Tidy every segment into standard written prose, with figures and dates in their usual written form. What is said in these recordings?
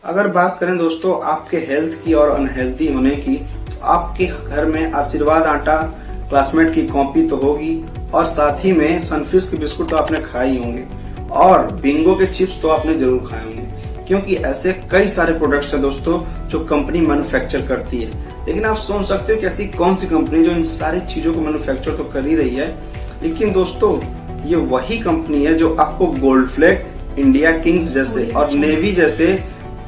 अगर बात करें दोस्तों आपके हेल्थ की और अनहेल्थी होने की, तो आपके घर में आशीर्वाद आटा, क्लासमेट की कॉपी तो होगी और साथ ही में सनफिस्ट के बिस्कुट तो आपने खाए ही होंगे और बिंगो के चिप्स तो आपने जरूर खाए होंगे, क्योंकि ऐसे कई सारे प्रोडक्ट्स हैं दोस्तों जो कंपनी मैन्युफैक्चर करती है। लेकिन आप सोच सकते हो कि ऐसी कौन सी कंपनी जो इन सारी चीजों को मैन्युफैक्चर तो कर ही रही है, लेकिन दोस्तों ये वही कंपनी है जो आपको गोल्ड फ्लैग, इंडिया किंग्स जैसे और नेवी जैसे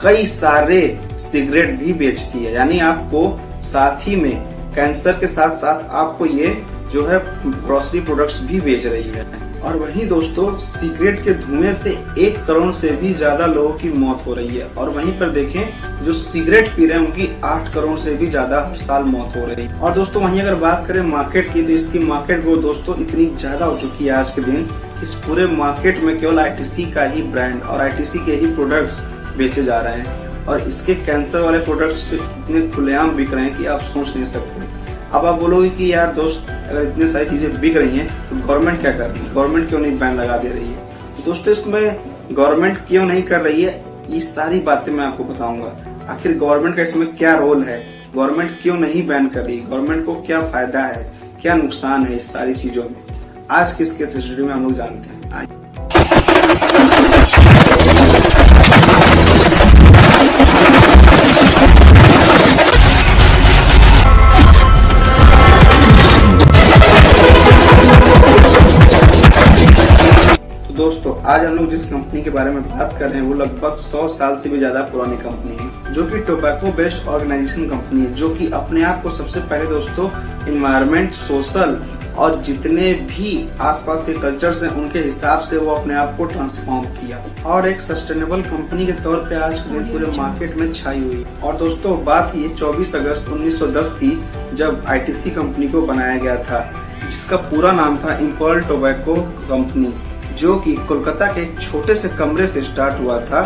कई सारे सिगरेट भी बेचती है। यानी आपको साथ ही में कैंसर के साथ साथ आपको ये जो है ग्रोसरी प्रोडक्ट्स भी बेच रही है। और वहीं दोस्तों सिगरेट के धुएं से 1 करोड़ से भी ज्यादा लोगों की मौत हो रही है और वहीं पर देखें जो सिगरेट पी रहे हैं उनकी 8 करोड़ से भी ज्यादा हर साल मौत हो रही है। और दोस्तों वहीं अगर बात करें मार्केट की, तो इसकी मार्केट वो दोस्तों इतनी ज्यादा हो चुकी है आज के दिन, इस पूरे मार्केट में केवल आईटीसी का ही ब्रांड और आईटीसी के ही प्रोडक्ट्स बेचे जा रहे हैं और इसके कैंसर वाले प्रोडक्ट्स इतने खुलेआम बिक रहे हैं कि आप सोच नहीं सकते। अब आप बोलोगे कि यार दोस्त अगर इतने सारी चीजें बिक रही हैं तो गवर्नमेंट क्या कर रही है, गवर्नमेंट क्यों नहीं बैन लगा दे रही है? तो दोस्तों इसमें गवर्नमेंट क्यों नहीं कर रही है, ये सारी बातें मैं आपको बताऊंगा। आखिर गवर्नमेंट का इसमें क्या रोल है, गवर्नमेंट क्यों नहीं बैन कर रही, गवर्नमेंट को क्या फायदा है, क्या नुकसान है इस सारी चीजों में, आज किस स्टडी में हम लोग जानते हैं। दोस्तों आज हम लोग जिस कंपनी के बारे में बात कर रहे हैं वो लगभग 100 साल से भी ज्यादा पुरानी कंपनी है, जो कि टोबैको बेस्ड ऑर्गेनाइजेशन कंपनी है, जो कि अपने आप को सबसे पहले दोस्तों इन्वायरमेंट, सोशल और जितने भी आसपास के कल्चर्स हैं उनके हिसाब से वो अपने आप को ट्रांसफॉर्म किया और एक सस्टेनेबल कंपनी के तौर पे आज के दिन पूरे मार्केट में छाई हुई। और दोस्तों बात ये 24 अगस्त 1910 की, जब आईटीसी कंपनी को बनाया गया था, जिसका पूरा नाम था इम्पीरियल टोबैको कंपनी, जो कि कोलकाता के एक छोटे से कमरे से स्टार्ट हुआ था।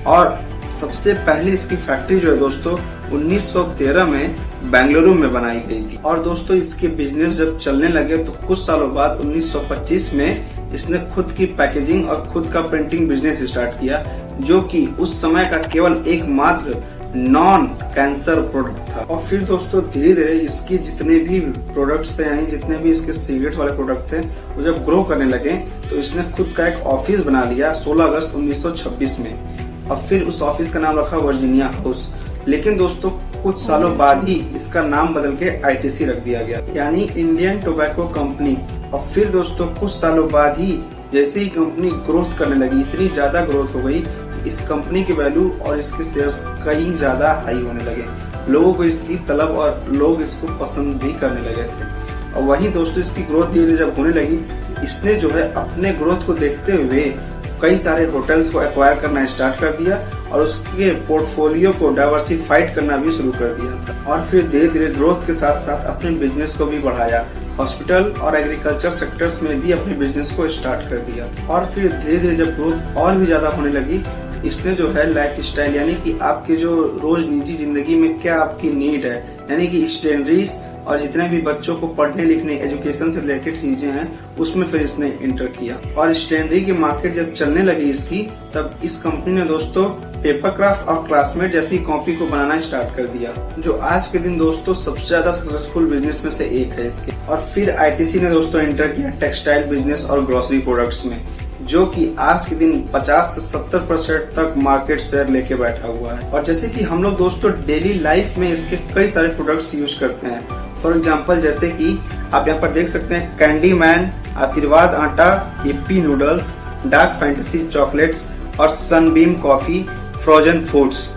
और सबसे पहले इसकी फैक्ट्री जो है दोस्तों 1913 में बेंगलुरु में बनाई गई थी। और दोस्तों इसके बिजनेस जब चलने लगे तो कुछ सालों बाद 1925 में इसने खुद की पैकेजिंग और खुद का प्रिंटिंग बिजनेस स्टार्ट किया, जो कि उस समय का केवल एकमात्र नॉन कैंसर प्रोडक्ट था। और फिर दोस्तों धीरे धीरे इसकी जितने भी प्रोडक्ट्स थे, यानी जितने भी इसके सिगरेट वाले प्रोडक्ट थे, वो जब ग्रो करने लगे तो इसने खुद का एक ऑफिस बना लिया 16 अगस्त 1926 में और फिर उस ऑफिस का नाम रखा वर्जीनिया हाउस। लेकिन दोस्तों कुछ सालों बाद ही इसका नाम बदल के आईटीसी रख दिया गया, यानी इंडियन टोबैको कंपनी। और फिर दोस्तों कुछ सालों बाद ही जैसे ही कंपनी ग्रोथ करने लगी, इतनी ज्यादा ग्रोथ हो गई, इस कंपनी की वैल्यू और इसके शेयर्स कहीं ज्यादा हाई होने लगे, लोगों को इसकी तलब और लोग इसको पसंद भी करने लगे थे। और वहीं दोस्तों इसकी ग्रोथ धीरे धीरे जब होने लगी, इसने जो है अपने ग्रोथ को देखते हुए कई सारे होटल्स को एक्वायर करना स्टार्ट कर दिया और उसके पोर्टफोलियो को डाइवर्सिफाइड करना भी शुरू कर दिया था। और फिर धीरे धीरे ग्रोथ के साथ साथ अपने बिजनेस को भी बढ़ाया, हॉस्पिटल और एग्रीकल्चर सेक्टर्स में भी अपने बिजनेस को स्टार्ट कर दिया। और फिर धीरे धीरे जब ग्रोथ और भी ज्यादा होने लगी, इसने जो है लाइफ स्टाइल, यानी कि आपके जो रोज निजी जिंदगी में क्या आपकी नीड है, यानी कि स्टैंडर्ड्स और जितने भी बच्चों को पढ़ने लिखने एजुकेशन से रिलेटेड चीजें हैं, उसमें फिर इसने इंटर किया। और स्टैंडर्ड की मार्केट जब चलने लगी इसकी, तब इस कंपनी ने दोस्तों पेपरक्राफ्ट और क्लासमेट जैसी कॉपी को बनाना स्टार्ट कर दिया, जो आज के दिन दोस्तों सबसे ज्यादा सक्सेसफुल बिजनेस में से एक है इसके। और फिर आईटीसी ने दोस्तों इंटर किया टेक्सटाइल बिजनेस और ग्रोसरी प्रोडक्ट्स में, जो कि आज के दिन 50 से 70% तक मार्केट शेयर लेके बैठा हुआ है। और जैसे कि हम लोग दोस्तों डेली लाइफ में इसके कई सारे प्रोडक्ट्स यूज करते हैं। फॉर एग्जांपल जैसे कि आप यहाँ पर देख सकते हैं कैंडी मैन, आशीर्वाद आटा, hippie noodles, dark fantasy chocolates और सनबीम कॉफी, फ्रोजन फूड्स।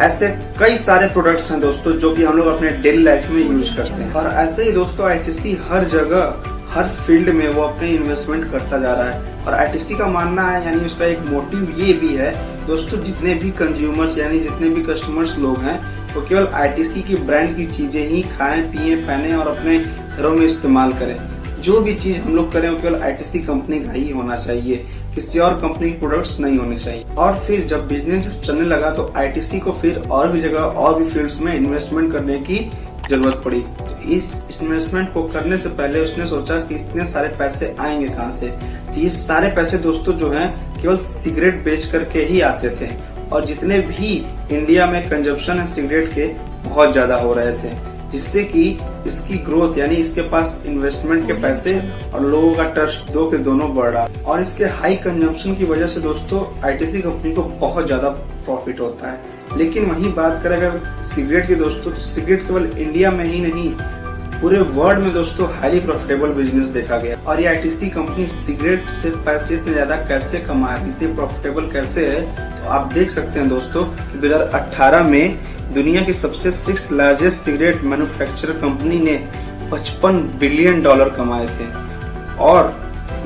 ऐसे कई सारे प्रोडक्ट्स हैं दोस्तों जो कि हम लोग अपने डेली लाइफ में यूज करते हैं। और ऐसे ही दोस्तों आईटीसी हर जगह हर फील्ड में वो अपने इन्वेस्टमेंट करता जा रहा है। और आईटीसी का मानना है, यानी उसका एक मोटिव ये भी है दोस्तों, जितने भी कंज्यूमर्स यानी जितने भी कस्टमर्स लोग हैं वो केवल आईटीसी की ब्रांड की चीजें ही खाएं, पिए, पहने और अपने घरों में इस्तेमाल करें। जो भी चीज हम लोग करें वो केवल आईटीसी कंपनी का ही होना चाहिए, किसी और कंपनी के प्रोडक्ट्स नहीं होने चाहिए। और फिर जब बिजनेस चलने लगा तो आईटीसी को फिर और भी जगह और भी फील्ड्स में इन्वेस्टमेंट करने की जरूरत पड़ी। तो इस इन्वेस्टमेंट को करने से पहले उसने सोचा कि इतने सारे पैसे आएंगे कहाँ से। तो ये सारे पैसे दोस्तों जो हैं केवल सिगरेट बेच करके ही आते थे। और जितने भी इंडिया में कंजप्शन है सिगरेट के बहुत ज्यादा हो रहे थे, जिससे कि इसकी ग्रोथ यानी इसके पास इन्वेस्टमेंट के पैसे और लोगों का ट्रस्ट दो के दोनों बढ़ रहा। और इसके हाई कंजम्पशन की वजह से दोस्तों आईटीसी कंपनी को बहुत ज्यादा प्रॉफिट होता है। लेकिन वही बात करें अगर सिगरेट की दोस्तों, तो सिगरेट केवल इंडिया में ही नहीं पूरे वर्ल्ड में दोस्तों हाईली प्रॉफिटेबल बिजनेस देखा गया। और ये आईटीसी कंपनी सिगरेट से पैसे इतने ज्यादा कैसे कमा रही, इतनी प्रॉफिटेबल कैसे है, तो आप देख सकते हैं दोस्तों कि 2018 में दुनिया की सबसे 6th largest cigarette manufacturer company ने $55 बिलियन कमाए थे। और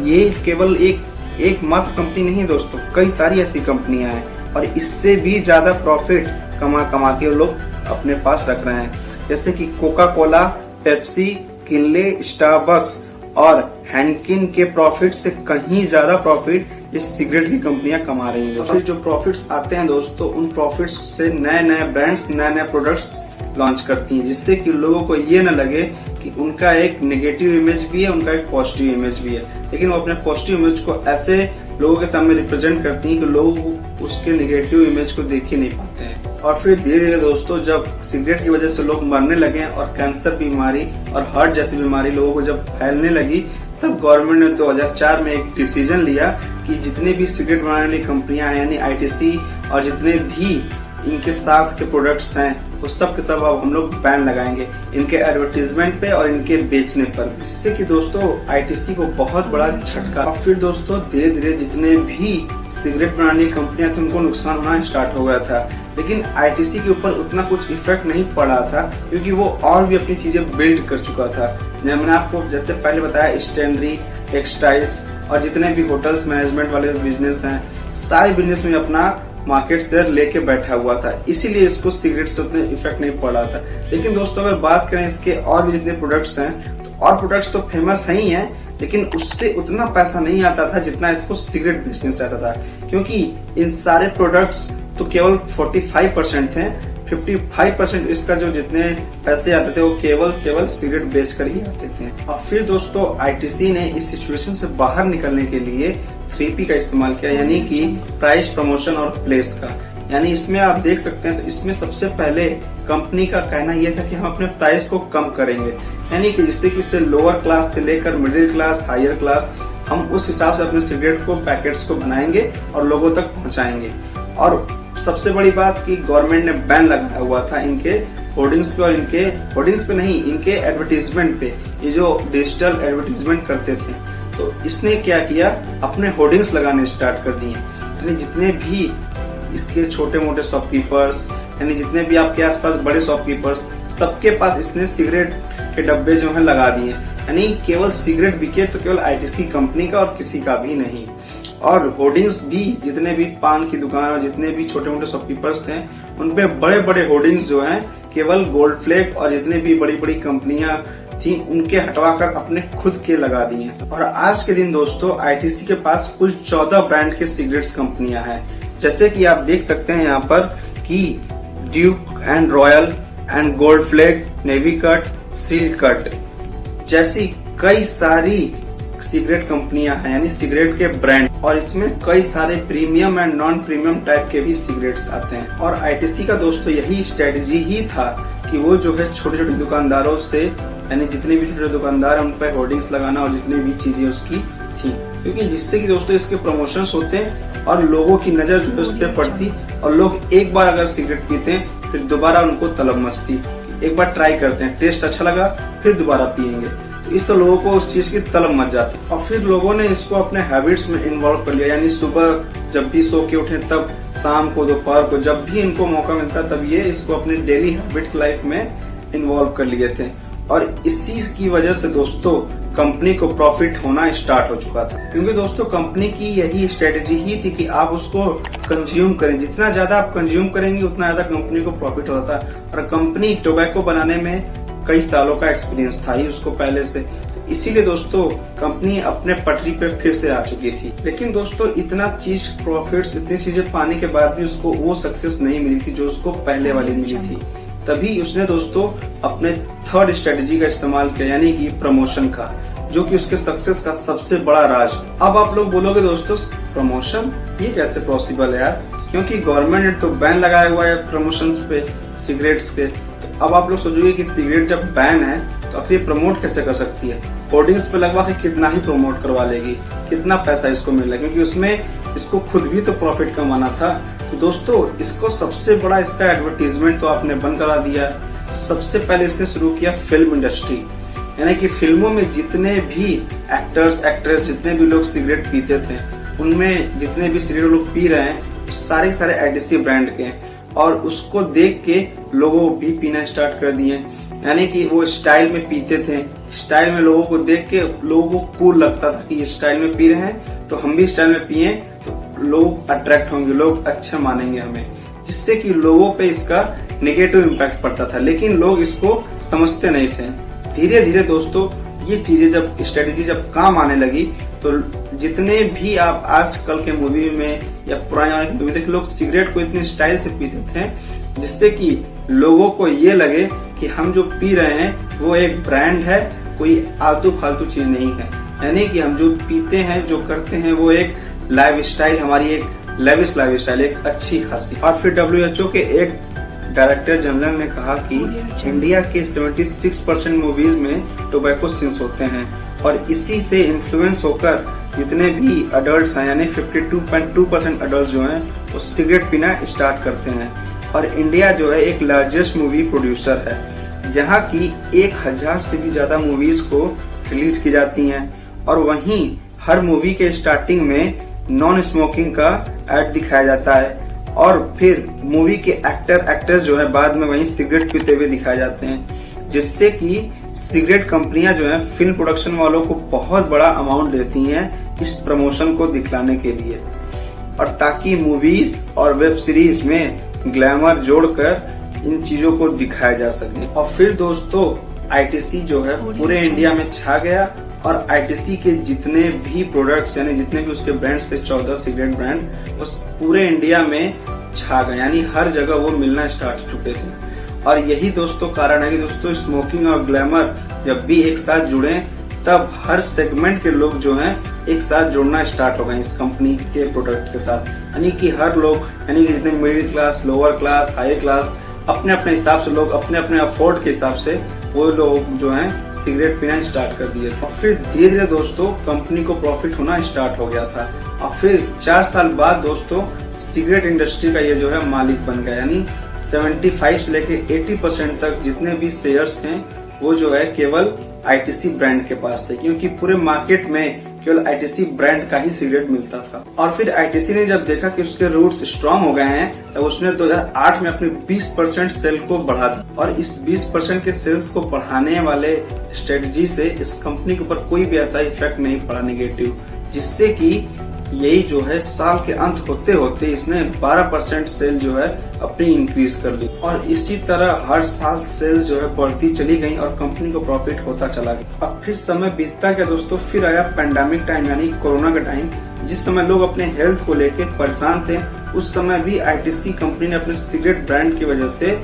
ये केवल एक मात्र कंपनी नहीं दोस्तों, कई सारी ऐसी कंपनियां हैं और इससे भी ज्यादा प्रॉफिट कमा के लोग अपने पास रख रहे हैं, जैसे कि Coca Cola, Pepsi, Kinley, Starbucks और हैनकिन के प्रॉफिट से कहीं ज्यादा प्रॉफिट इस सिगरेट की कंपनियां कमा रही हैं। फिर जो प्रॉफिट्स आते हैं दोस्तों, उन प्रॉफिट्स से नए नए ब्रांड्स नए नए प्रोडक्ट्स लॉन्च करती हैं, जिससे कि लोगों को ये न लगे कि उनका एक नेगेटिव इमेज भी है, उनका एक पॉजिटिव इमेज भी है, लेकिन वो अपने पॉजिटिव इमेज को ऐसे लोगों के सामने रिप्रेजेंट करती हैं कि लोग उसके नेगेटिव इमेज को देख ही नहीं पाते हैं। और फिर धीरे धीरे दोस्तों जब सिगरेट की वजह से लोग मरने लगे और कैंसर बीमारी और हार्ट जैसी बीमारी लोगों को जब फैलने लगी, तब गवर्नमेंट ने 2004 में एक डिसीजन लिया कि जितने भी सिगरेट बनाने वाली कंपनियां हैं यानी आईटीसी और जितने भी इनके साथ के प्रोडक्ट्स हैं वो सब के सब अब हम लोग बैन लगाएंगे इनके एडवर्टीजमेंट पे और इनके बेचने पर, जिससे कि दोस्तों आईटीसी को बहुत बड़ा झटका। और फिर दोस्तों धीरे धीरे जितने भी सिगरेट बनाने की कंपनियां थी उनको नुकसान होना स्टार्ट हो गया था, लेकिन आईटीसी के ऊपर उतना कुछ इफेक्ट नहीं पड़ा था क्योंकि वो और भी अपनी चीजें बिल्ड कर चुका था। मैंने आपको जैसे पहले बताया स्टेनरी, टेक्सटाइल्स और जितने भी होटल्स मैनेजमेंट वाले बिजनेस हैं, सारे बिजनेस में अपना मार्केट शेयर लेके बैठा हुआ था, इसीलिए इसको सिगरेट से उतने इफेक्ट नहीं पड़ा था। लेकिन दोस्तों अगर बात करें इसके और भी जितने प्रोडक्ट्स हैं, तो और प्रोडक्ट्स तो फेमस है ही हैं, लेकिन उससे उतना पैसा नहीं आता था जितना इसको सिगरेट बेचने से आता था, क्योंकि इन सारे प्रोडक्ट्स तो केवल 45% थे, 55% इसका जो जितने पैसे आते थे वो केवल सिगरेट बेचकर ही आते थे। और फिर दोस्तों आईटीसी ने इस सिचुएशन से बाहर निकलने के लिए 3P का इस्तेमाल किया, यानी कि प्राइस, प्रमोशन और प्लेस का। यानी इसमें आप देख सकते हैं तो इसमें सबसे पहले कंपनी का कहना यह था कि हम अपने प्राइस को कम करेंगे, यानी कि जिससे कि इससे लोअर क्लास से लेकर मिडिल क्लास, हायर क्लास, हम उस हिसाब से अपने सिगरेट को पैकेट्स को बनाएंगे और लोगों तक पहुंचाएंगे। और सबसे बड़ी बात कि गवर्नमेंट ने बैन लगाया हुआ था इनके होर्डिंग्स पे, और इनके होर्डिंग्स पे नहीं, इनके एडवर्टीजमेंट पे, ये जो डिजिटल एडवर्टीजमेंट करते थे, तो इसने क्या किया, अपने होर्डिंग्स लगाने स्टार्ट कर दिए। यानी जितने भी इसके छोटे मोटे शॉपकीपर्स, यानी जितने भी आपके आसपास बड़े शॉपकीपर्स, सबके पास इसने सिगरेट के डब्बे जो है लगा दिए, यानी केवल सिगरेट बिके तो केवल आईटीसी कंपनी का और किसी का भी नहीं। और होर्डिंग्स भी जितने भी पान की दुकान और जितने भी छोटे मोटे शॉपकीपर्स थे उनपे बड़े बड़े होर्डिंग्स जो हैं केवल गोल्ड फ्लेक और जितने भी बड़ी बड़ी कंपनियां थी उनके हटवाकर अपने खुद के लगा दिए। और आज के दिन दोस्तों आईटीसी के पास कुल 14 ब्रांड के सिगरेट्स कंपनियां हैं, जैसे कि आप देख सकते हैं यहाँ पर कि Duke and Royal and Gold Flake, Navy Cut, Seal Cut जैसी कई सारी सिगरेट कंपनियां हैं, यानी सिगरेट के ब्रांड। और इसमें कई सारे premium and non premium type के भी सिगरेट्स आते हैं। और आईटीसी का दोस्तों यही स्ट्रेटेजी ही था कि वो जो है छोटे छोटे दुकानदारों से, यानी जितने भी छोटे दुकानदार हैं उन पर होर्डिंग्स लगाना और जितनी भी चीजें उसकी थी, क्योंकि जिससे कि दोस्तों इसके प्रमोशंस होते हैं और लोगों की नजर जो है उस पर पड़ती और लोग एक बार अगर सिगरेट पीते हैं फिर दोबारा उनको तलब मचती, एक बार ट्राई करते हैं, टेस्ट अच्छा लगा फिर दोबारा पियेंगे, तो इस तो लोगों को उस चीज की तलब मच जाती। और फिर लोगों ने इसको अपने हैबिट्स में इन्वॉल्व कर लिया, यानी सुबह जब भी सो के उठे तब, शाम को, दोपहर को, जब भी इनको मौका मिलता तब ये इसको अपने डेली हैबिट लाइफ में इन्वॉल्व कर लिए थे। और इसी की वजह से दोस्तों कंपनी को प्रॉफिट होना स्टार्ट हो चुका था, क्योंकि दोस्तों कंपनी की यही स्ट्रेटेजी ही थी कि आप उसको कंज्यूम करें, जितना ज्यादा आप कंज्यूम करेंगे उतना ज्यादा कंपनी को प्रॉफिट होता था। और कंपनी टोबैको बनाने में कई सालों का एक्सपीरियंस था ही उसको पहले से, तो इसीलिए दोस्तों कंपनी अपने पटरी पे फिर से आ चुकी थी। लेकिन दोस्तों इतना चीज प्रॉफिट्स, इतनी चीजें पाने के बाद भी उसको वो सक्सेस नहीं मिली थी जो उसको पहले वाली मिली थी। तभी उसने दोस्तों अपने थर्ड स्ट्रेटेजी का इस्तेमाल किया, यानी कि प्रमोशन का, जो कि उसके सक्सेस का सबसे बड़ा राज था। अब आप लोग बोलोगे दोस्तों प्रमोशन ये कैसे पॉसिबल है यार, क्योंकि गवर्नमेंट ने तो बैन लगाया हुआ है प्रमोशन पे सिगरेट्स के। तो अब आप लोग सोचोगे कि सिगरेट जब बैन है तो आखिर प्रमोट कैसे कर सकती है, होर्डिंग्स पे लगवा के कितना ही प्रमोट करवा लेगी, कितना पैसा इसको मिल रहा है, क्योंकि उसमें इसको खुद भी तो प्रॉफिट कमाना था। तो दोस्तों इसको सबसे बड़ा इसका एडवर्टीजमेंट तो आपने बंद करा दिया। सबसे पहले इसने शुरू किया फिल्म इंडस्ट्री, यानी कि फिल्मों में जितने भी एक्टर्स एक्ट्रेस जितने भी लोग सिगरेट पीते थे, उनमें जितने भी सिगरेट लोग पी रहे हैं सारे सारे आईटीसी ब्रांड के, और उसको देख के लोगों भी पीना स्टार्ट कर दिए। यानी कि वो स्टाइल में पीते थे, स्टाइल में लोगों को देख के लोगों को कूल लगता था कि ये स्टाइल में पी रहे हैं तो हम भी स्टाइल में पिए तो लोग अट्रैक्ट होंगे, लोग अच्छा मानेंगे हमें, जिससे कि लोगों पे इसका नेगेटिव इम्पैक्ट पड़ता था। लेकिन लोग इसको समझते नहीं थे। धीरे धीरे दोस्तों ये चीजें जब स्ट्रेटेजी जब काम आने लगी तो जितने भी आप आजकल के मूवी में या पुराने मूवी देखे, लोग सिगरेट को इतनी स्टाइल से पीते थे जिससे कि लोगों को ये लगे कि हम जो पी रहे हैं वो एक ब्रांड है, कोई आलतू फालतू चीज नहीं है। यानी कि हम जो पीते हैं जो करते हैं वो एक लाइफ स्टाइल, हमारी एक लेविश लाइफ स्टाइल, एक अच्छी खासी। और फिर WHO के एक डायरेक्टर जनरल ने कहा कि इंडिया के 76% मूवीज में टोबैको सीन्स होते हैं और इसी से इन्फ्लुएंस होकर जितने भी अडल्ट्स हैं यानी 52.2% अडल्ट जो हैं वो सिगरेट पीना स्टार्ट करते हैं। और इंडिया जो है एक लार्जेस्ट मूवी प्रोड्यूसर है, जहाँ की 1000 से भी ज्यादा मूवीज को रिलीज की जाती हैं। और वहीं हर मूवी के स्टार्टिंग में नॉन स्मोकिंग का एड दिखाया जाता है और फिर मूवी के एक्टर एक्ट्रेस जो है बाद में वहीं सिगरेट पीते हुए दिखाए जाते हैं, जिससे कि सिगरेट कंपनियां जो है फिल्म प्रोडक्शन वालों को बहुत बड़ा अमाउंट देती हैं इस प्रमोशन को दिखलाने के लिए, और ताकि मूवीज और वेब सीरीज में ग्लैमर जोड़कर इन चीजों को दिखाया जा सके। और फिर दोस्तों आईटीसी जो है पूरे इंडिया में छा गया और आईटीसी के जितने भी प्रोडक्ट्स यानी जितने भी उसके ब्रांड्स थे 14 सिगरेट ब्रांड उस पूरे इंडिया में छा गए, यानी हर जगह वो मिलना स्टार्ट हो चुके थे। और यही दोस्तों कारण है कि दोस्तों स्मोकिंग और ग्लैमर जब भी एक साथ जुड़े तब हर सेगमेंट के लोग जो हैं एक साथ जुड़ना स्टार्ट हो गए इस कंपनी के प्रोडक्ट के साथ। यानी कि हर लोग यानी कि जितने middle class, lower class, high class, अपने अपने हिसाब से लोग अपने अपने अफोर्ड के हिसाब से वो लोग जो हैं सिगरेट पीना स्टार्ट कर दिए थे। और फिर धीरे धीरे दोस्तों कंपनी को प्रॉफिट होना स्टार्ट हो गया था। और फिर 4 साल बाद दोस्तों सिगरेट इंडस्ट्री का ये जो है मालिक बन गया, यानी 75 से लेके 80% तक जितने भी शेयर्स थे वो जो है केवल आईटीसी ब्रांड के पास थे, क्योंकि पूरे मार्केट में केवल आईटीसी ब्रांड का ही सिगरेट मिलता था। और फिर आईटीसी ने जब देखा कि उसके रूट्स स्ट्रांग हो गए हैं तब उसने 2008 में अपने 20% सेल को बढ़ा दिया। और इस 20% के सेल्स को बढ़ाने वाले स्ट्रेटजी से इस कंपनी के ऊपर कोई भी ऐसा इफेक्ट नहीं पड़ा नेगेटिव, जिससे कि यही जो है साल के अंत होते होते इसने 12% सेल जो है अपनी इंक्रीज कर ली। और इसी तरह हर साल सेल्स जो है बढ़ती चली गई और कंपनी को प्रॉफिट होता चला गया। अब फिर समय बीतता गया दोस्तों, फिर आया पेंडेमिक टाइम यानी कोरोना का टाइम, जिस समय लोग अपने हेल्थ को लेके परेशान थे। उस समय भी आईटीसी कंपनी ने अपने सिगरेट ब्रांड की वजह से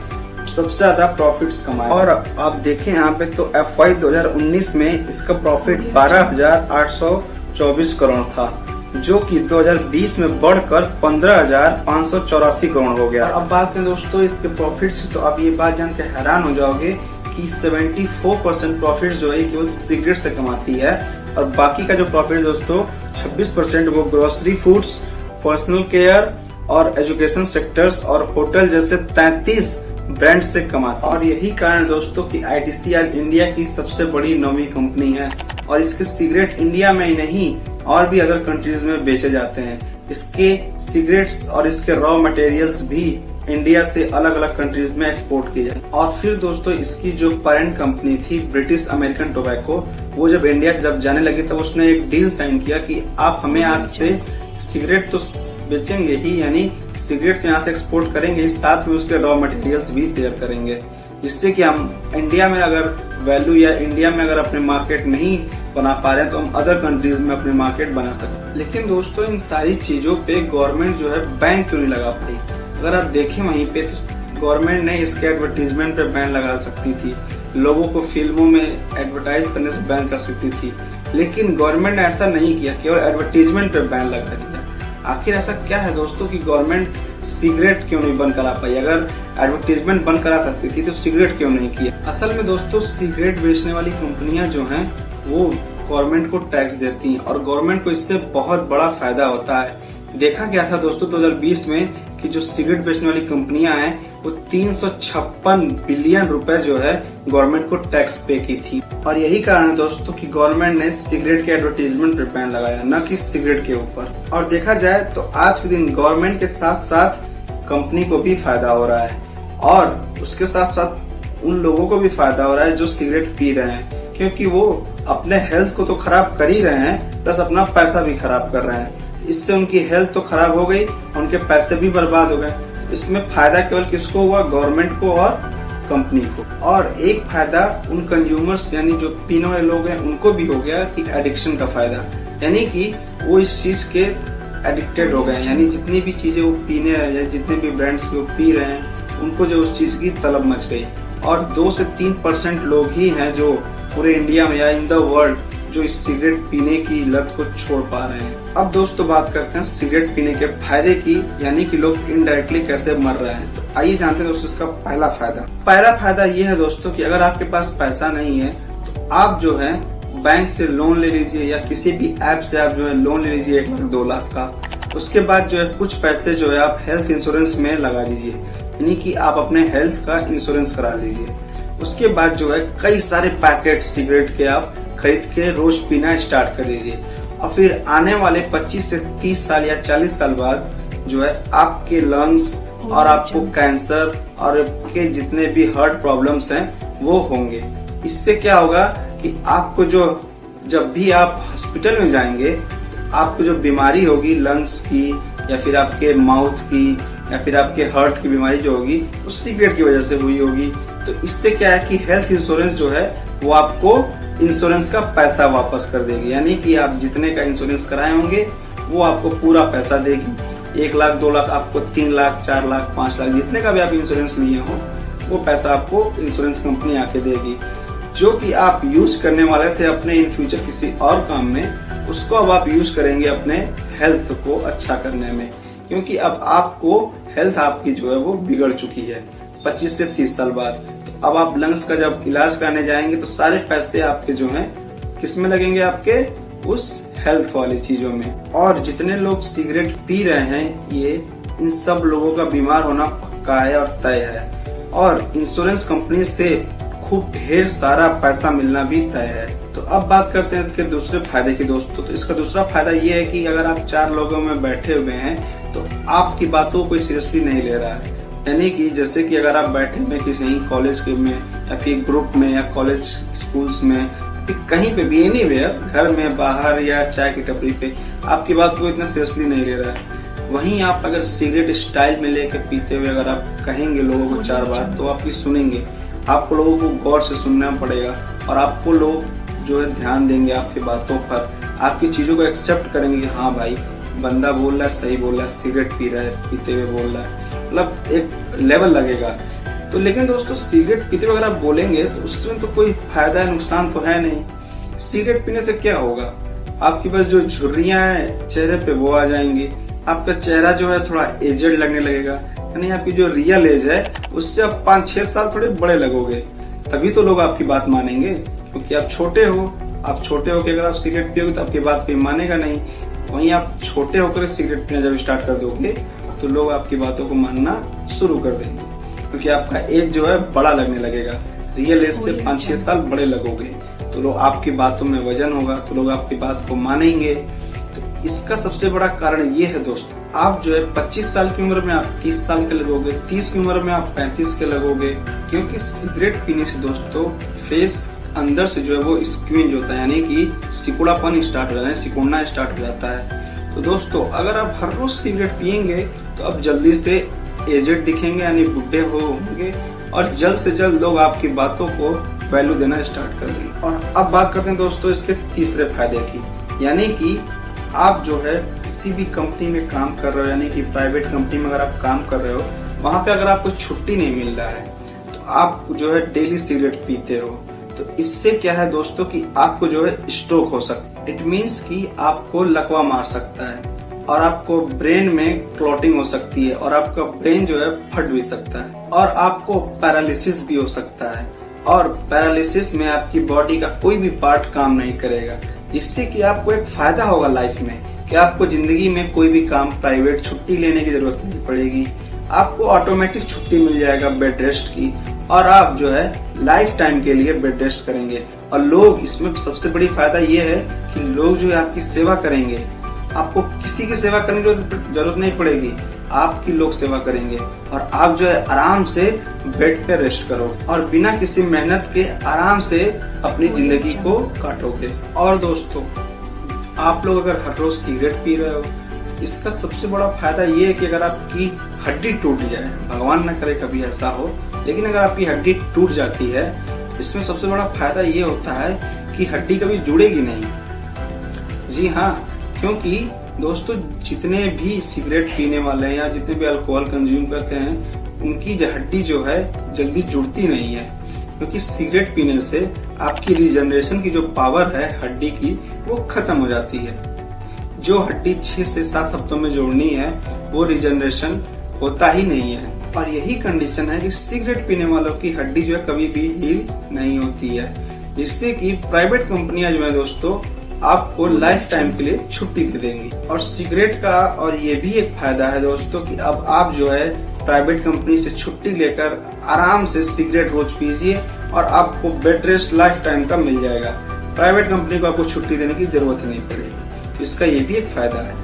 सबसे ज्यादा प्रॉफिट्स कमाए। और आप देखें यहाँ पे तो FY 2019 में इसका प्रॉफिट 12,824 करोड़ था, जो कि 2020 में बढ़कर 15,584 करोड़ हो गया। अब बात करें दोस्तों इसके प्रॉफिट से, तो आप ये बात जान के हैरान हो जाओगे कि 74% प्रॉफिट जो है केवल सिगरेट से कमाती है, और बाकी का जो प्रॉफिट दोस्तों 26% वो ग्रोसरी, फूड्स, पर्सनल केयर और एजुकेशन सेक्टर्स और होटल जैसे 33 ब्रांड से कमाती है। और यही कारण दोस्तों कि आईटीसी आज इंडिया की सबसे बड़ी 9वीं कंपनी है, और इसके सिगरेट इंडिया में ही नहीं और भी अदर कंट्रीज में बेचे जाते हैं। इसके सिगरेट्स और इसके रॉ मटेरियल्स भी इंडिया से अलग अलग कंट्रीज में एक्सपोर्ट किए जाते हैं। और फिर दोस्तों इसकी जो पेरेंट कंपनी थी ब्रिटिश अमेरिकन टोबैको, वो जब इंडिया से जब जाने लगी तब उसने एक डील साइन किया कि आप हमें आज से सिगरेट तो बेचेंगे ही, यानी सिगरेट तो यहाँ से एक्सपोर्ट करेंगे, साथ में उसके रॉ मटेरियल्स भी शेयर करेंगे, जिससे कि हम इंडिया में अगर वैल्यू या इंडिया में अगर अपने मार्केट नहीं बना पा रहे हैं तो हम अदर कंट्रीज में अपने मार्केट बना सकते। लेकिन दोस्तों इन सारी चीजों पे गवर्नमेंट जो है बैन क्यों नहीं लगा पाई? अगर आप देखें वहीं पे तो गवर्नमेंट ने इसके एडवर्टीजमेंट पे बैन लगा सकती थी, लोगों को फिल्मों में एडवर्टाइज करने से बैन कर सकती थी, लेकिन गवर्नमेंट ने ऐसा नहीं किया, केवल एडवर्टीजमेंट पे बैन लगा दिया। आखिर ऐसा क्या है दोस्तों कि गवर्नमेंट सिगरेट क्यों नहीं बंद करा पाई? अगर एडवर्टीजमेंट बंद करा सकती थी तो सिगरेट क्यों नहीं किया? असल में दोस्तों सिगरेट बेचने वाली कंपनियां जो हैं वो गवर्नमेंट को टैक्स देती हैं और गवर्नमेंट को इससे बहुत बड़ा फायदा होता है। देखा गया था दोस्तों 2020 में कि जो सिगरेट बेचने वाली कंपनियां हैं वो 356 बिलियन रुपए जो है गवर्नमेंट को टैक्स पे की थी। और यही कारण है दोस्तों कि गवर्नमेंट ने सिगरेट के एडवर्टीजमेंट पे बैन लगाया, न कि सिगरेट के ऊपर। और देखा जाए तो आज के दिन गवर्नमेंट के साथ साथ कंपनी को भी फायदा हो रहा है और उसके साथ साथ उन लोगों को भी फायदा हो रहा है जो सिगरेट पी रहे हैं, क्योंकि वो अपने हेल्थ को तो खराब कर ही रहे हैं प्लस अपना पैसा भी खराब कर रहे हैं। इससे उनकी हेल्थ तो खराब हो गई, उनके पैसे भी बर्बाद हो गए। तो इसमें फायदा केवल किसको हुआ? गवर्नमेंट को और कंपनी को। और एक फायदा उन कंज्यूमर्स यानी जो पीने वाले लोग हैं उनको भी हो गया कि एडिक्शन का फायदा, यानी कि वो इस चीज के एडिक्टेड हो गए, यानी जितनी भी चीजें वो पीने या जितने भी ब्रांड्स वो पी रहे हैं उनको जो उस चीज की तलब मच गई। और 2 से 3% लोग ही हैं जो पूरे इंडिया में या इन द वर्ल्ड जो इस सिगरेट पीने की लत को छोड़ पा रहे हैं। अब दोस्तों बात करते हैं सिगरेट पीने के फायदे की, यानी कि लोग इनडायरेक्टली कैसे मर रहे हैं। तो आइए जानते हैं दोस्तों इसका पहला फायदा ये है दोस्तों कि अगर आपके पास पैसा नहीं है तो आप जो है बैंक से लोन ले लीजिए या किसी भी ऐप से आप जो है लोन ले लीजिए 1 लाख 2 लाख का। उसके बाद जो है कुछ पैसे जो है आप हेल्थ इंश्योरेंस में लगा दीजिए, यानी कि आप अपने हेल्थ का इंश्योरेंस करा लीजिए। उसके बाद जो है कई सारे पैकेट सिगरेट के आप खरीद के रोज पीना स्टार्ट कर दीजिए और फिर आने वाले 25 से 30 साल या 40 साल बाद जो है आपके लंग्स और आपको कैंसर और आपके जितने भी हार्ट प्रॉब्लम्स हैं वो होंगे। इससे क्या होगा कि आपको जो जब भी आप हॉस्पिटल में जाएंगे तो आपको जो बीमारी होगी लंग्स की या फिर आपके माउथ की या फिर आपके हार्ट की बीमारी जो होगी उस सिगरेट की वजह से हुई होगी। तो इससे क्या है कि हेल्थ इंश्योरेंस जो है वो आपको इंश्योरेंस का पैसा वापस कर देगी, यानी कि आप जितने का इंश्योरेंस कराए होंगे वो आपको पूरा पैसा देगी। 1 लाख 2 लाख आपको 3 लाख 4 लाख 5 लाख जितने का भी आप इंश्योरेंस लिए हो वो पैसा आपको इंश्योरेंस कंपनी आके देगी, जो कि आप यूज करने वाले थे अपने इन फ्यूचर किसी और काम में, उसको अब आप यूज करेंगे अपने हेल्थ को अच्छा करने में, क्योंकि अब आपको हेल्थ आपकी जो है वो बिगड़ चुकी है 25 से 30 साल बाद। तो अब आप लंग्स का जब इलाज कराने जाएंगे तो सारे पैसे आपके जो हैं किस में लगेंगे? आपके उस हेल्थ वाली चीजों में। और जितने लोग सिगरेट पी रहे हैं ये इन सब लोगों का बीमार होना पक्का है और तय है, और इंश्योरेंस कंपनी से खूब ढेर सारा पैसा मिलना भी तय है। तो अब बात करते हैं इसके दूसरे फायदे की दोस्तों। तो इसका दूसरा फायदा ये है कि अगर आप 4 लोगों में बैठे हुए हैं तो आपकी बातों को कोई सीरियसली नहीं ले रहा है, यानी कि जैसे कि अगर आप बैठे हुए किसी कॉलेज के में या फिर ग्रुप में या कॉलेज स्कूल्स में फिर कहीं पे भी एनीवेयर, घर में बाहर या चाय की टपरी पे, आपकी बात को इतना सीरियसली नहीं ले रहा है। वहीं आप अगर सिगरेट स्टाइल में लेके पीते हुए अगर आप कहेंगे लोगों को 4 बात तो आपकी सुनेंगे, आपको लोगों को गौर से सुनना पड़ेगा और आपको लोग जो है ध्यान देंगे आपकी बातों पर, आपकी चीजों को एक्सेप्ट करेंगे कि हाँ भाई बंदा बोल रहा है सही बोल रहा है, सिगरेट पी रहा है पीते हुए बोल रहा है, मतलब एक लेवल लगेगा। तो लेकिन दोस्तों सिगरेट पीते हुए अगर आप बोलेंगे तो उसमें तो कोई फायदा है नुकसान तो है नहीं। सिगरेट पीने से क्या होगा? आपकी बस जो झुर्रियां हैं चेहरे पे वो आ जाएंगी, आपका चेहरा जो है थोड़ा एजेड लगने लगेगा, यानी आपकी जो रियल एज है उससे आप 5-6 साल थोड़े बड़े लगोगे, तभी तो लोग आपकी बात मानेंगे, क्योंकि आप छोटे हो। आप छोटे होकर अगर आप सिगरेट पियोगे तो आपकी बात कोई मानेगा नहीं। वहीं आप छोटे होकर सिगरेट पीना जब स्टार्ट कर दोगे तो लोग आपकी बातों को मानना शुरू कर देंगे, क्योंकि आपका एज जो है बड़ा लगने लगेगा, रियल एज से 5-6 साल बड़े लगोगे तो लोग आपकी बातों में वजन होगा तो लोग आपकी बात को मानेंगे। तो इसका सबसे बड़ा कारण ये है दोस्तों, आप जो है 25 साल की उम्र में आप 30 साल के लगोगे, 30 की उम्र में आप 35 के लगोगे, क्योंकि सिगरेट पीने से दोस्तों फेस अंदर से जो है वो स्क्विंज होता है, यानी कि सिकुड़ापन स्टार्ट हो जाता है, सिकुड़ना स्टार्ट हो जाता है। तो दोस्तों अगर आप हर रोज सिगरेट पियेंगे तो आप जल्दी से एजेड दिखेंगे, यानी बुढ़े होंगे, और जल्द से जल्द लोग आपकी बातों को वैल्यू देना स्टार्ट कर देंगे। और अब बात करते हैं दोस्तों इसके तीसरे फायदे की, यानी कि आप जो है किसी भी कंपनी में काम कर रहे हो, यानी कि प्राइवेट कंपनी में अगर आप काम कर रहे हो, वहां पे अगर आपको छुट्टी नहीं मिल रहा है तो आप जो है डेली सिगरेट पीते हो, तो इससे क्या है दोस्तों कि आपको जो है स्ट्रोक हो सकता है। इट मीन्स कि आपको लकवा मार सकता है, और आपको ब्रेन में क्लॉटिंग हो सकती है और आपका ब्रेन जो है फट भी सकता है और आपको पैरालिसिस भी हो सकता है और पैरालिसिस में आपकी बॉडी का कोई भी पार्ट काम नहीं करेगा, जिससे कि आपको एक फायदा होगा लाइफ में कि आपको जिंदगी में कोई भी काम प्राइवेट छुट्टी लेने की जरूरत नहीं पड़ेगी, आपको ऑटोमेटिक छुट्टी मिल जाएगा बेड रेस्ट की और आप जो है लाइफ टाइम के लिए बेड रेस्ट करेंगे। और लोग इसमें सबसे बड़ी फायदा ये है कि लोग जो है आपकी सेवा करेंगे, आपको किसी की सेवा करने की जरूरत नहीं पड़ेगी, आपकी लोग सेवा करेंगे और आप जो है आराम से बेड पे रेस्ट करो और बिना किसी मेहनत के आराम से अपनी जिंदगी को काटोगे। और दोस्तों, आप लोग अगर हर रोज सिगरेट पी रहे हो तो इसका सबसे बड़ा फायदा ये है कि अगर आपकी हड्डी टूट जाए, भगवान न करे कभी ऐसा हो, लेकिन अगर आपकी हड्डी टूट जाती है तो इसमें सबसे बड़ा फायदा ये होता है कि हड्डी कभी जुड़ेगी नहीं। जी हाँ, क्योंकि दोस्तों जितने भी सिगरेट पीने वाले हैं या जितने भी अल्कोहल कंज्यूम करते हैं उनकी हड्डी जो है जल्दी जुड़ती नहीं है, क्योंकि सिगरेट पीने से आपकी रिजनरेशन की जो पावर है हड्डी की वो खत्म हो जाती है। जो हड्डी 6 से 7 हफ्तों में जोड़नी है वो रिजनरेशन होता ही नहीं है और यही कंडीशन है कि सिगरेट पीने वालों की हड्डी जो है कभी भी हील नहीं होती है, जिससे कि प्राइवेट कंपनियां जो है दोस्तों आपको लाइफ टाइम के लिए छुट्टी दे देंगी। और सिगरेट का और ये भी एक फायदा है दोस्तों कि अब आप जो है प्राइवेट कंपनी से छुट्टी लेकर आराम से सिगरेट रोज पीजिए और आपको बेड रेस्ट लाइफ टाइम का मिल जाएगा। प्राइवेट कंपनी को आपको छुट्टी देने की जरूरत ही नहीं पड़ेगी, तो इसका ये भी एक फायदा है।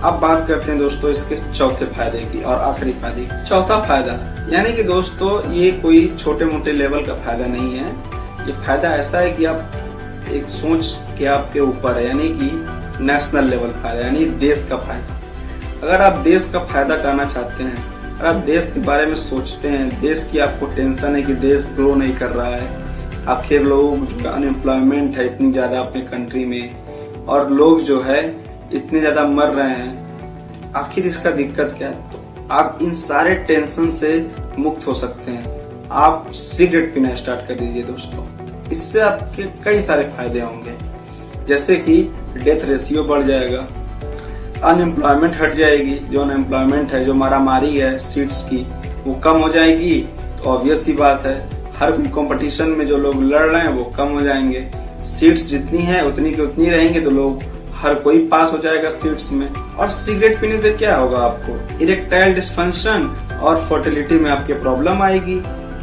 अब बात करते हैं दोस्तों इसके चौथे फायदे की और आखिरी फायदे की। चौथा फायदा यानी कि दोस्तों ये कोई छोटे मोटे लेवल का फायदा नहीं है, ये फायदा ऐसा है कि आप एक सोच के आपके ऊपर है, यानी कि नेशनल लेवल फायदा यानी देश का फायदा। अगर आप देश का फायदा करना चाहते हैं, अगर आप देश के बारे में सोचते हैं, देश की आपको टेंशन है कि देश ग्रो नहीं कर रहा है, आखिर लोग जो अनएम्प्लॉयमेंट है इतनी ज्यादा अपने कंट्री में और लोग जो है इतने ज्यादा मर रहे हैं, आखिर इसका दिक्कत क्या है, तो आप इन सारे टेंशन से मुक्त हो सकते हैं। आप सिगरेट पीना स्टार्ट कर दीजिए दोस्तों, इससे आपके कई सारे फायदे होंगे, जैसे कि डेथ रेशियो बढ़ जाएगा, अनएम्प्लॉयमेंट हट जाएगी, जो अनएम्प्लॉयमेंट है, जो मारामारी है सीट्स की वो कम हो जाएगी। तो ऑब्वियस सी बात है हर कंपटीशन में जो लोग लड़ रहे हैं वो कम हो जाएंगे, सीट्स जितनी है उतनी की उतनी रहेंगे तो लोग हर कोई पास हो जाएगा सीट्स में। और सिगरेट पीने से क्या होगा, आपको इरेक्टाइल डिस्फंक्शन और फर्टिलिटी में आपके प्रॉब्लम आएगी,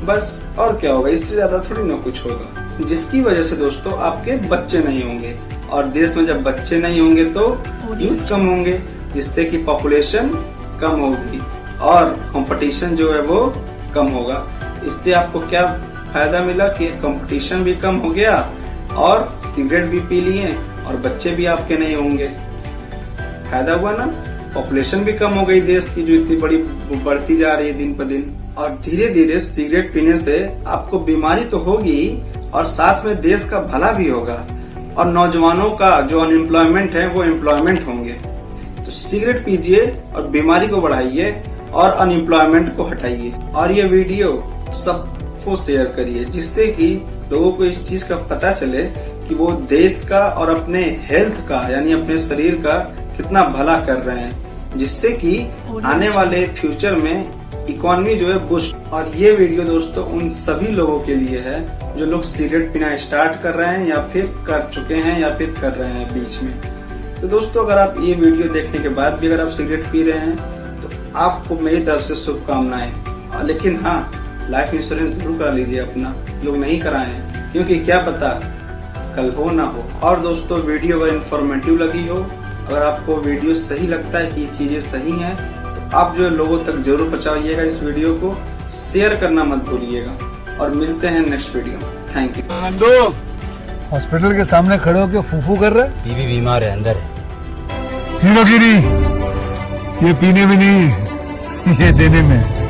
बस और क्या होगा, इससे ज्यादा थोड़ी ना कुछ होगा, जिसकी वजह से दोस्तों आपके बच्चे नहीं होंगे और देश में जब बच्चे नहीं होंगे तो यूथ कम होंगे, जिससे कि पॉपुलेशन कम होगी और कंपटीशन जो है वो कम होगा। इससे आपको क्या फायदा मिला कि कंपटीशन भी कम हो गया और सिगरेट भी पी लिए और बच्चे भी आपके नहीं होंगे, फायदा हुआ ना। पॉपुलेशन भी कम हो गई देश की जो इतनी बड़ी बढ़ती जा रही है दिन पर दिन। और धीरे धीरे सिगरेट पीने से आपको बीमारी तो होगी और साथ में देश का भला भी होगा और नौजवानों का जो अनएम्प्लॉयमेंट है वो एम्प्लॉयमेंट होंगे। तो सिगरेट पीजिए और बीमारी को बढ़ाइए और अनएम्प्लॉयमेंट को हटाइए और ये वीडियो सबको शेयर करिए, जिससे कि लोगों को इस चीज का पता चले कि वो देश का और अपने हेल्थ का यानी अपने शरीर का कितना भला कर रहे हैं, जिससे कि आने वाले फ्यूचर में इकोनॉमी जो है बूस्ट। और ये वीडियो दोस्तों उन सभी लोगों के लिए है जो लोग सिगरेट पीना स्टार्ट कर रहे हैं या फिर कर चुके हैं या फिर कर रहे हैं बीच में। तो दोस्तों अगर आप ये वीडियो देखने के बाद भी अगर आप सिगरेट पी रहे हैं तो आपको मेरी तरफ से शुभकामनाएं। लेकिन हाँ, लाइफ इंश्योरेंस जरूर करा लीजिए अपना, लोग नहीं कराए हैं, क्योंकि क्या पता कल हो ना हो। और दोस्तों वीडियो अगर इन्फॉर्मेटिव लगी हो, अगर आपको वीडियो सही लगता है कि चीजें सही हैं, तो आप जो लोगों तक जरूर पहुंचाइएगा, इस वीडियो को शेयर करना मत भूलिएगा। और मिलते हैं नेक्स्ट वीडियो में। Thank you. दो हॉस्पिटल के सामने खड़े होकर फूफू कर रहे, बीबी बीमार है, अंदर है। हीरोगिरी ये पीने में नहीं, ये देने में।